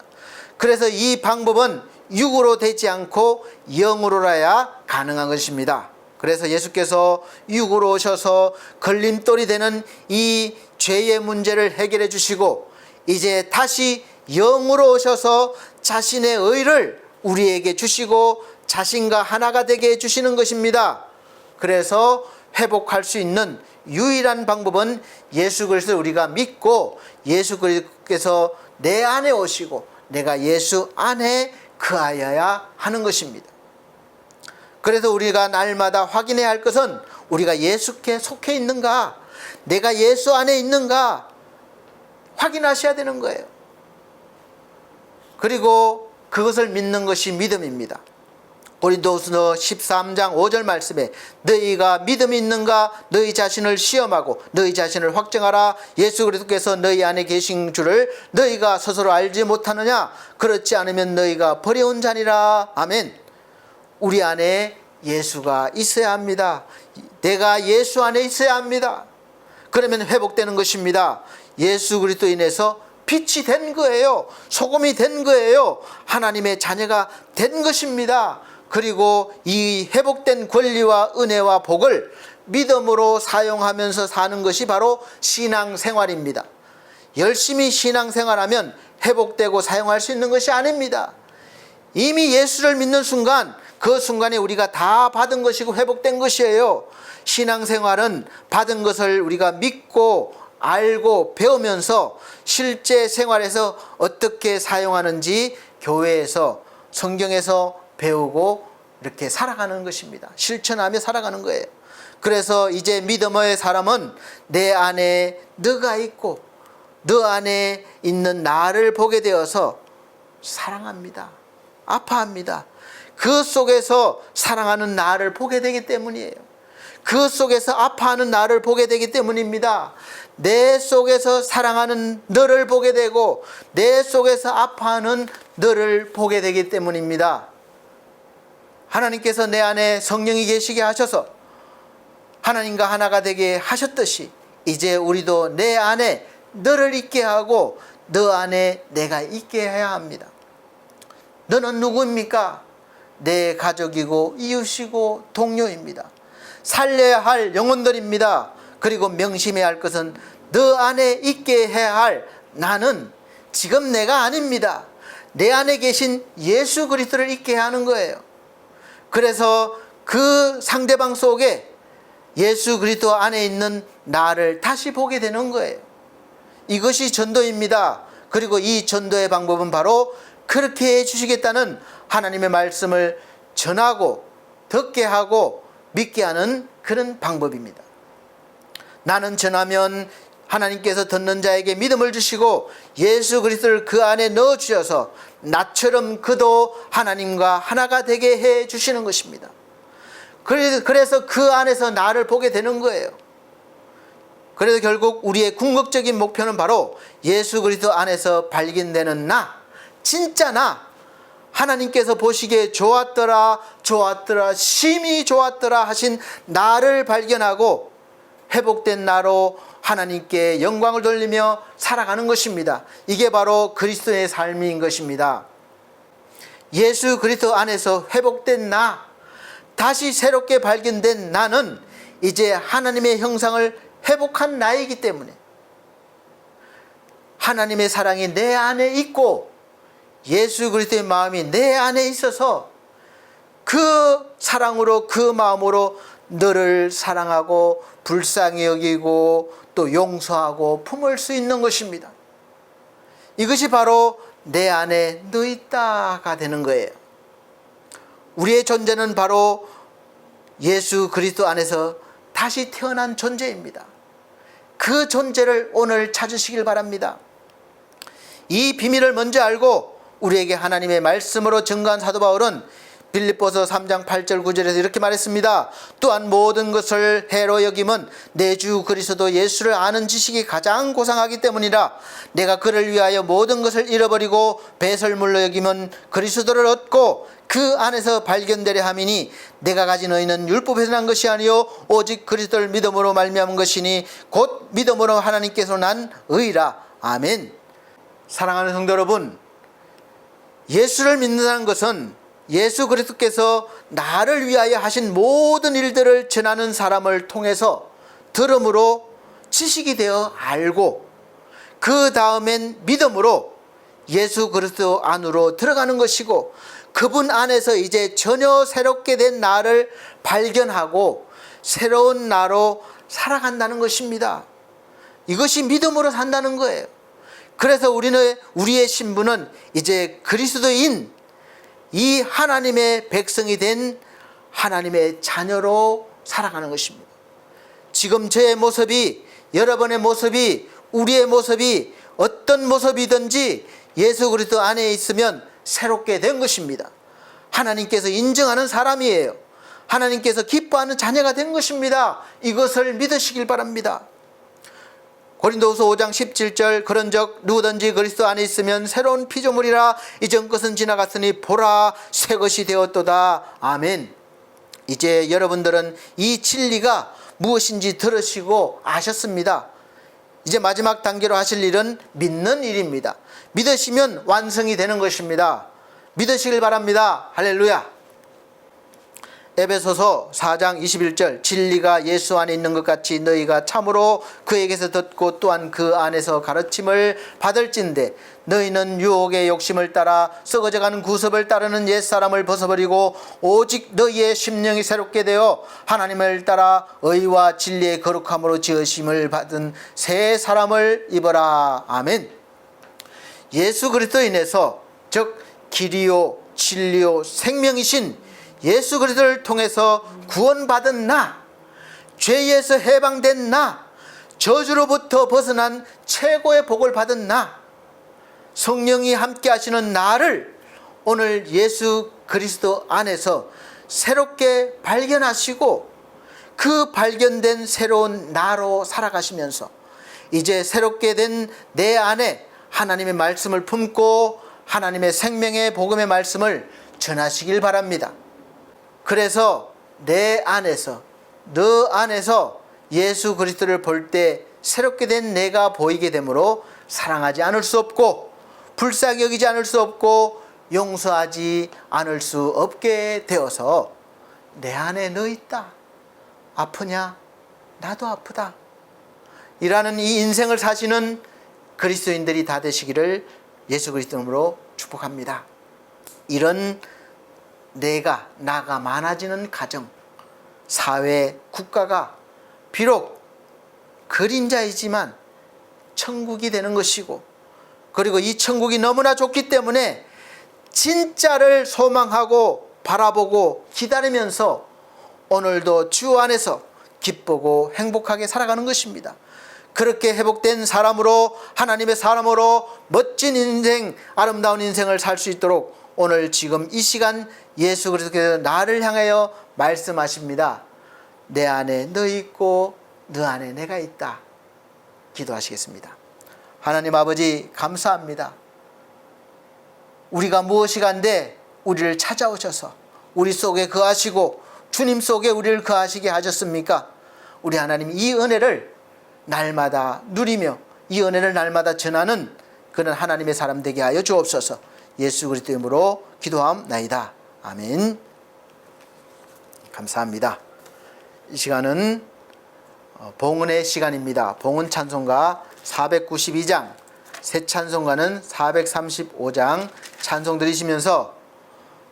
그래서 이 방법은 육으로 되지 않고 영으로라야 가능한 것입니다. 그래서 예수께서 육으로 오셔서 걸림돌이 되는 이 죄의 문제를 해결해 주시고 이제 다시 영으로 오셔서 자신의 의를 우리에게 주시고 자신과 하나가 되게 해 주시는 것입니다. 그래서 회복할 수 있는 유일한 방법은 예수 그리스도를 우리가 믿고 예수 그리스도께서 내 안에 오시고 내가 예수 안에 거하여야 하는 것입니다. 그래서 우리가 날마다 확인해야 할 것은 우리가 예수께 속해 있는가, 내가 예수 안에 있는가 확인하셔야 되는 거예요. 그리고 그것을 믿는 것이 믿음입니다. 고린도후서 13장 5절 말씀에 너희가 믿음이 있는가 너희 자신을 시험하고 너희 자신을 확정하라. 예수 그리스도께서 너희 안에 계신 줄을 너희가 스스로 알지 못하느냐. 그렇지 않으면 너희가 버려온 자니라. 아멘. 우리 안에 예수가 있어야 합니다. 내가 예수 안에 있어야 합니다. 그러면 회복되는 것입니다. 예수 그리스도 인해서 빛이 된 거예요. 소금이 된 거예요. 하나님의 자녀가 된 것입니다. 그리고 이 회복된 권리와 은혜와 복을 믿음으로 사용하면서 사는 것이 바로 신앙생활입니다. 열심히 신앙생활하면 회복되고 사용할 수 있는 것이 아닙니다. 이미 예수를 믿는 순간 그 순간에 우리가 다 받은 것이고 회복된 것이에요. 신앙생활은 받은 것을 우리가 믿고 알고 배우면서 실제 생활에서 어떻게 사용하는지 교회에서 성경에서 배우고 이렇게 살아가는 것입니다. 실천하며 살아가는 거예요. 그래서 이제 믿음의 사람은 내 안에 너가 있고 너 안에 있는 나를 보게 되어서 사랑합니다. 아파합니다. 그 속에서 사랑하는 나를 보게 되기 때문이에요. 그 속에서 아파하는 나를 보게 되기 때문입니다. 내 속에서 사랑하는 너를 보게 되고 내 속에서 아파하는 너를 보게 되기 때문입니다. 하나님께서 내 안에 성령이 계시게 하셔서 하나님과 하나가 되게 하셨듯이 이제 우리도 내 안에 너를 있게 하고 너 안에 내가 있게 해야 합니다. 너는 누구입니까? 내 가족이고 이웃이고 동료입니다. 살려야 할 영혼들입니다. 그리고 명심해야 할 것은 너 안에 있게 해야 할 나는 지금 내가 아닙니다. 내 안에 계신 예수 그리스도를 있게 하는 거예요. 그래서 그 상대방 속에 예수 그리스도 안에 있는 나를 다시 보게 되는 거예요. 이것이 전도입니다. 그리고 이 전도의 방법은 바로 그렇게 해주시겠다는 하나님의 말씀을 전하고 듣게 하고 믿게 하는 그런 방법입니다. 나는 전하면 하나님께서 듣는 자에게 믿음을 주시고 예수 그리스도를 그 안에 넣어주셔서 나처럼 그도 하나님과 하나가 되게 해 주시는 것입니다. 그래서 그 안에서 나를 보게 되는 거예요. 그래서 결국 우리의 궁극적인 목표는 바로 예수 그리스도 안에서 발견되는 나, 진짜 나, 하나님께서 보시기에 좋았더라, 좋았더라, 심히 좋았더라 하신 나를 발견하고 회복된 나로 하나님께 영광을 돌리며 살아가는 것입니다. 이게 바로 그리스도의 삶인 것입니다. 예수 그리스도 안에서 회복된 나, 다시 새롭게 발견된 나는 이제 하나님의 형상을 회복한 나이기 때문에 하나님의 사랑이 내 안에 있고 예수 그리스도의 마음이 내 안에 있어서 그 사랑으로 그 마음으로 너를 사랑하고 불쌍히 여기고 또 용서하고 품을 수 있는 것입니다. 이것이 바로 내 안에 너 있다가 되는 거예요. 우리의 존재는 바로 예수 그리스도 안에서 다시 태어난 존재입니다. 그 존재를 오늘 찾으시길 바랍니다. 이 비밀을 먼저 알고 우리에게 하나님의 말씀으로 증거한 사도 바울은 빌립보서 3장 8절 9절에서 이렇게 말했습니다. 또한 모든 것을 해로 여김은 내 주 그리스도 예수를 아는 지식이 가장 고상하기 때문이라. 내가 그를 위하여 모든 것을 잃어버리고 배설물로 여김은 그리스도를 얻고 그 안에서 발견되려 함이니 내가 가진 의는 율법에서 난 것이 아니요 오직 그리스도를 믿음으로 말미암은 것이니 곧 믿음으로 하나님께서 난 의라. 아멘. 사랑하는 성도 여러분, 예수를 믿는다는 것은 예수 그리스도께서 나를 위하여 하신 모든 일들을 전하는 사람을 통해서 들음으로 지식이 되어 알고, 그 다음엔 믿음으로 예수 그리스도 안으로 들어가는 것이고, 그분 안에서 이제 전혀 새롭게 된 나를 발견하고 새로운 나로 살아간다는 것입니다. 이것이 믿음으로 산다는 거예요. 그래서 우리의 신분은 이제 그리스도인, 이 하나님의 백성이 된 하나님의 자녀로 살아가는 것입니다. 지금 저의 모습이, 여러분의 모습이, 우리의 모습이 어떤 모습이든지 예수 그리스도 안에 있으면 새롭게 된 것입니다. 하나님께서 인정하는 사람이에요. 하나님께서 기뻐하는 자녀가 된 것입니다. 이것을 믿으시길 바랍니다. 고린도후서 5장 17절, 그런즉 누구든지 그리스도 안에 있으면 새로운 피조물이라, 이전 것은 지나갔으니 보라 새 것이 되었도다. 아멘. 이제 여러분들은 이 진리가 무엇인지 들으시고 아셨습니다. 이제 마지막 단계로 하실 일은 믿는 일입니다. 믿으시면 완성이 되는 것입니다. 믿으시길 바랍니다. 할렐루야. 에베소서 4장 21절, 진리가 예수 안에 있는 것 같이 너희가 참으로 그에게서 듣고 또한 그 안에서 가르침을 받을진대, 너희는 유혹의 욕심을 따라 썩어져가는 구습을 따르는 옛사람을 벗어버리고 오직 너희의 심령이 새롭게 되어 하나님을 따라 의와 진리의 거룩함으로 지으심을 받은 새 사람을 입어라. 아멘. 예수 그리스도 인해서, 즉 길이요 진리요 생명이신 예수 그리스도를 통해서 구원받은 나, 죄에서 해방된 나, 저주로부터 벗어난 최고의 복을 받은 나, 성령이 함께 하시는 나를 오늘 예수 그리스도 안에서 새롭게 발견하시고, 그 발견된 새로운 나로 살아가시면서 이제 새롭게 된 내 안에 하나님의 말씀을 품고 하나님의 생명의 복음의 말씀을 전하시길 바랍니다. 그래서 내 안에서, 너 안에서 예수 그리스도를 볼 때 새롭게 된 내가 보이게 되므로 사랑하지 않을 수 없고, 불쌍히 여기지 않을 수 없고, 용서하지 않을 수 없게 되어서 내 안에 너 있다. 아프냐? 나도 아프다. 이라는 이 인생을 사시는 그리스도인들이 다 되시기를 예수 그리스도 이름으로 축복합니다. 이런 나가 많아지는 가정, 사회, 국가가 비록 그림자이지만 천국이 되는 것이고, 그리고 이 천국이 너무나 좋기 때문에 진짜를 소망하고 바라보고 기다리면서 오늘도 주 안에서 기쁘고 행복하게 살아가는 것입니다. 그렇게 회복된 사람으로, 하나님의 사람으로 멋진 인생, 아름다운 인생을 살 수 있도록 오늘 지금 이 시간 예수 그리스도께서 나를 향하여 말씀하십니다. 내 안에 너 있고 너 안에 내가 있다. 기도하시겠습니다. 하나님 아버지, 감사합니다. 우리가 무엇이 간데 우리를 찾아오셔서 우리 속에 거하시고 주님 속에 우리를 거하시게 하셨습니까? 우리 하나님, 이 은혜를 날마다 누리며 이 은혜를 날마다 전하는 그런 하나님의 사람 되게 하여 주옵소서. 예수 그리스도 이름으로 기도함나이다. 아멘. 감사합니다. 이 시간은 봉헌의 시간입니다. 봉헌 찬송가 492장, 새 찬송가는 435장 찬송 드리시면서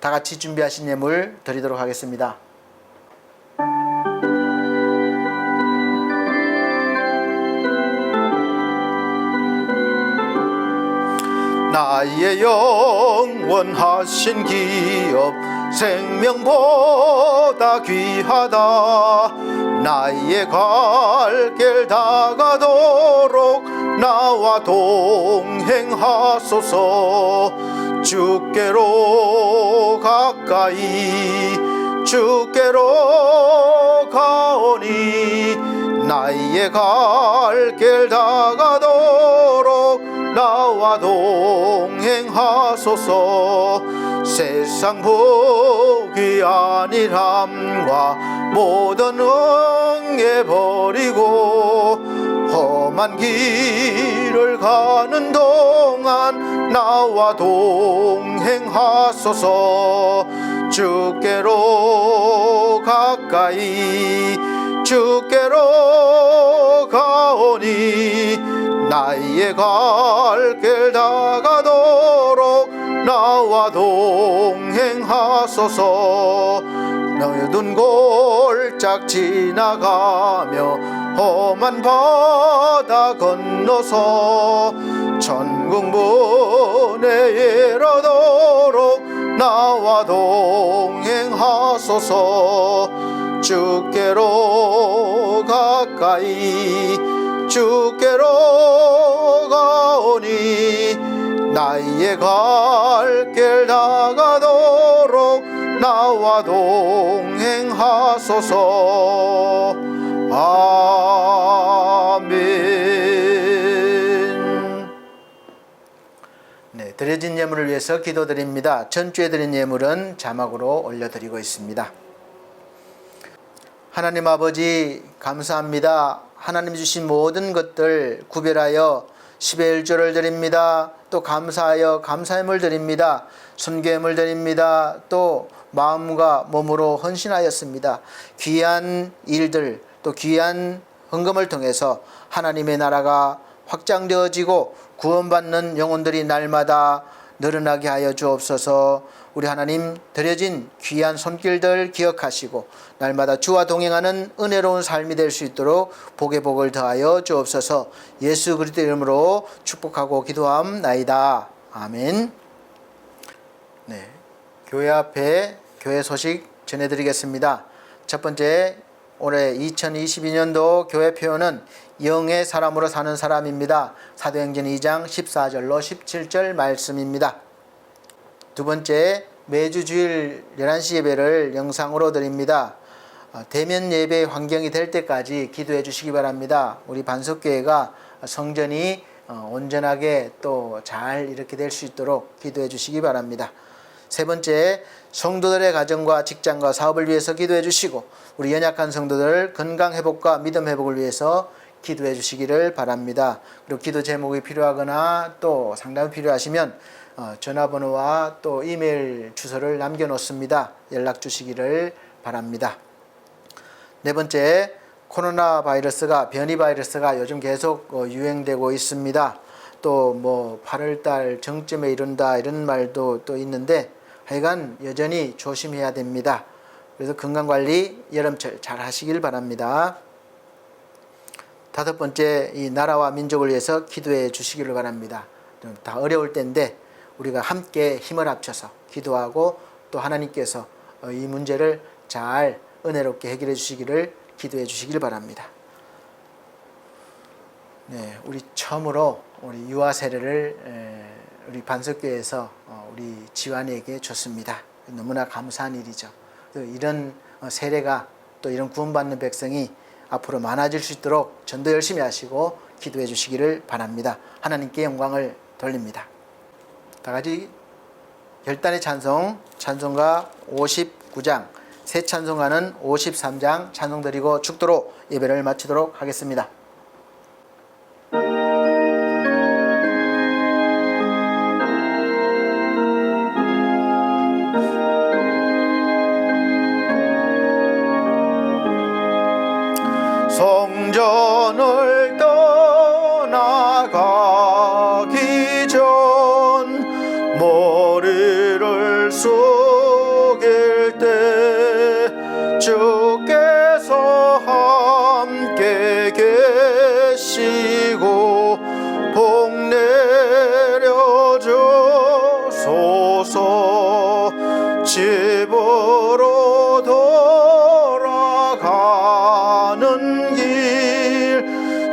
다 같이 준비하신 예물 드리도록 하겠습니다. 나의 영원하신 기업 생명보다 귀하다. 나의 갈 길 다가도록 나와 동행하소서. 주께로 가까이 주께로 가오니 나의 갈 길 다가도록 나와 동행하소서. 세상 복이 아니함과 모든 응애 버리고 험한 길을 가는 동안 나와 동행하소서. 주께로 가까이 주께로 가오니 나의 갈 길 다가도록 나와 동행하소서. 너희든 골짝 지나가며 험한 바다 건너서 천국 문에 이르도록 나와 동행하소서. 주께로 가까이 주께로 가오니 나의 갈 길 다가도록 나와 동행하소서. 아멘. 네, 드려진 예물을 위해서 기도드립니다. 전주에 드린 예물은 자막으로 올려드리고 있습니다. 하나님 아버지 감사합니다. 하나님 주신 모든 것들 구별하여 10의 1조를 드립니다. 또 감사하여 감사함을 드립니다. 순교함을 드립니다. 또 마음과 몸으로 헌신하였습니다. 귀한 일들 또 귀한 헌금을 통해서 하나님의 나라가 확장되어지고 구원받는 영혼들이 날마다 늘어나게 하여 주옵소서. 우리 하나님 드려진 귀한 손길들 기억하시고 날마다 주와 동행하는 은혜로운 삶이 될 수 있도록 복의 복을 더하여 주옵소서. 예수 그리스도 이름으로 축복하고 기도함나이다. 아멘. 네, 교회 앞에 교회 소식 전해드리겠습니다. 첫 번째, 올해 2022년도 교회 표현은 영의 사람으로 사는 사람입니다. 사도행전 2장 14절로 17절 말씀입니다. 두 번째, 매주 주일 11시 예배를 영상으로 드립니다. 대면 예배 환경이 될 때까지 기도해 주시기 바랍니다. 우리 반석교회가 성전이 온전하게 또 잘 이렇게 될 수 있도록 기도해 주시기 바랍니다. 세 번째, 성도들의 가정과 직장과 사업을 위해서 기도해 주시고 우리 연약한 성도들 건강 회복과 믿음 회복을 위해서 기도해 주시기를 바랍니다. 그리고 기도 제목이 필요하거나 또 상담이 필요하시면 전화번호와 또 이메일 주소를 남겨놓습니다. 연락 주시기를 바랍니다. 네 번째, 코로나 바이러스가 변이 바이러스가 요즘 계속 유행되고 있습니다. 또 뭐 8월달 정점에 이른다 이런 말도 또 있는데 하여간 여전히 조심해야 됩니다. 그래서 건강관리 여름철 잘 하시길 바랍니다. 다섯 번째, 이 나라와 민족을 위해서 기도해 주시기를 바랍니다. 다 어려울 때인데 우리가 함께 힘을 합쳐서 기도하고 또 하나님께서 이 문제를 잘 은혜롭게 해결해 주시기를 기도해 주시길 바랍니다. 네, 우리 처음으로 우리 유아 세례를 우리 반석교회에서 우리 지환이에게 줬습니다. 너무나 감사한 일이죠. 이런 세례가 또 이런 구원받는 백성이 앞으로 많아질 수 있도록 전도 열심히 하시고 기도해 주시기를 바랍니다. 하나님께 영광을 돌립니다. 다 같이 결단의 찬송, 찬송가 59장, 새 찬송가는 53장 찬송 드리고 축도로 예배를 마치도록 하겠습니다. 성전을 떠나가기 전 머리를 숙일 때 주께서 함께 계시고 복 내려 주소서. 집으로 돌아가는 길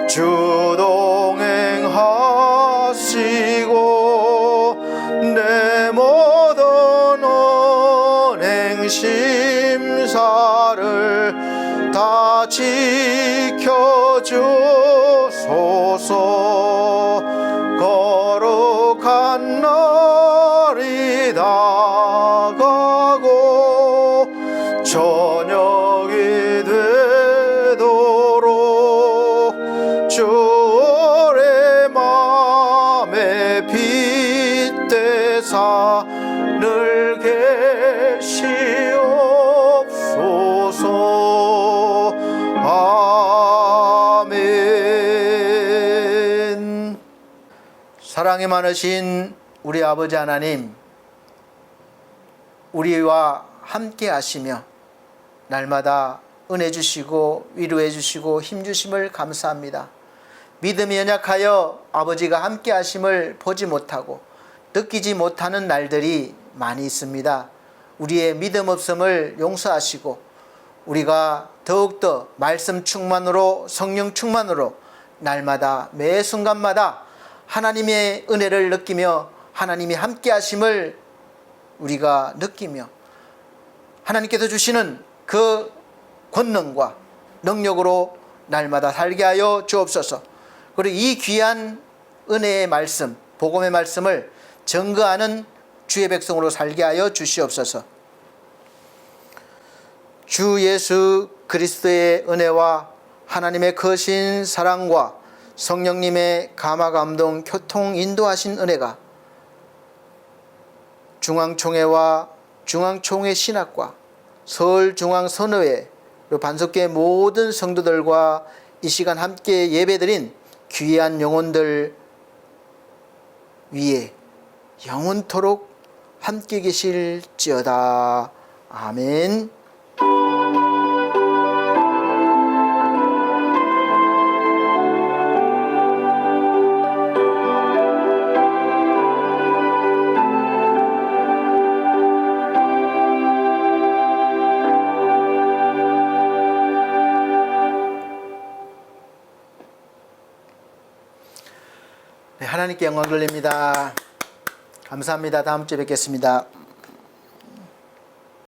주동행하시고 내 모든 언행 심사를 다 지켜주소서. 거룩한 날이 다가고 저녁이 되도록 주 사랑이 많으신 우리 아버지 하나님, 우리와 함께 하시며 날마다 은혜 주시고 위로해 주시고 힘 주심을 감사합니다. 믿음이 연약하여 아버지가 함께 하심을 보지 못하고 느끼지 못하는 날들이 많이 있습니다. 우리의 믿음 없음을 용서하시고 우리가 더욱더 말씀 충만으로 성령 충만으로 날마다 매 순간마다 하나님의 은혜를 느끼며 하나님이 함께 하심을 우리가 느끼며 하나님께서 주시는 그 권능과 능력으로 날마다 살게 하여 주옵소서. 그리고 이 귀한 은혜의 말씀, 복음의 말씀을 증거하는 주의 백성으로 살게 하여 주시옵소서. 주 예수 그리스도의 은혜와 하나님의 크신 사랑과 성령님의 감화 감동 교통 인도하신 은혜가 중앙총회와 중앙총회 신학과 서울중앙선교회 그리고 반석교회 모든 성도들과 이 시간 함께 예배드린 귀한 영혼들 위에 영원토록 함께 계실지어다. 아멘. 네, 하나님께 영광 돌립니다. 감사합니다. 다음 주에 뵙겠습니다.